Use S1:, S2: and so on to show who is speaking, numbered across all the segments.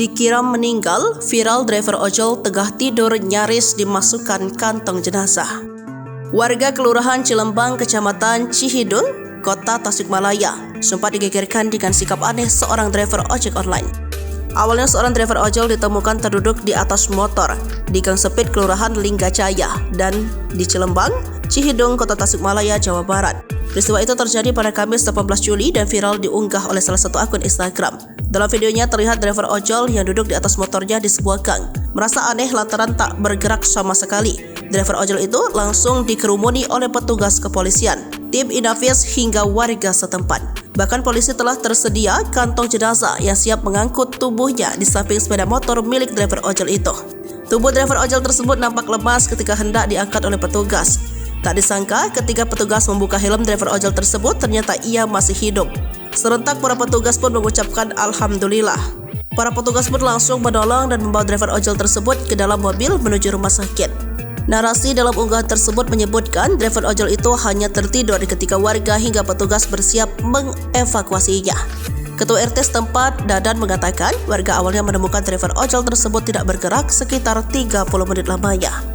S1: Dikira meninggal, viral driver ojol tengah tidur nyaris dimasukkan kantong jenazah. Warga Kelurahan Cilembang, Kecamatan Cihidung, Kota Tasikmalaya, sempat digegerkan dengan sikap aneh seorang driver ojek online. Awalnya seorang driver ojol ditemukan terduduk di atas motor di Gang Sepit Kelurahan Linggajaya dan di Cilembang, Cihidung, Kota Tasikmalaya, Jawa Barat. Peristiwa itu terjadi pada Kamis 18 Juli dan viral diunggah oleh salah satu akun Instagram. Dalam videonya terlihat driver ojol yang duduk di atas motornya di sebuah gang merasa aneh lantaran tak bergerak sama sekali. Driver ojol itu langsung dikerumuni oleh petugas kepolisian, tim Inavis hingga warga setempat. Bahkan polisi telah tersedia kantong jenazah yang siap mengangkut tubuhnya di samping sepeda motor milik driver ojol itu. Tubuh driver ojol tersebut nampak lemas ketika hendak diangkat oleh petugas. Tak disangka ketika petugas membuka helm driver ojol tersebut ternyata ia masih hidup. Serentak para petugas pun mengucapkan Alhamdulillah. Para petugas pun langsung menolong dan membawa driver ojol tersebut ke dalam mobil menuju rumah sakit. Narasi dalam unggahan tersebut menyebutkan driver ojol itu hanya tertidur ketika warga hingga petugas bersiap mengevakuasinya. Ketua RT setempat, Dadan, mengatakan warga awalnya menemukan driver ojol tersebut tidak bergerak sekitar 30 menit lamanya.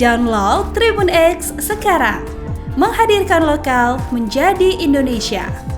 S2: Download Tribun X sekarang, menghadirkan lokal menjadi Indonesia.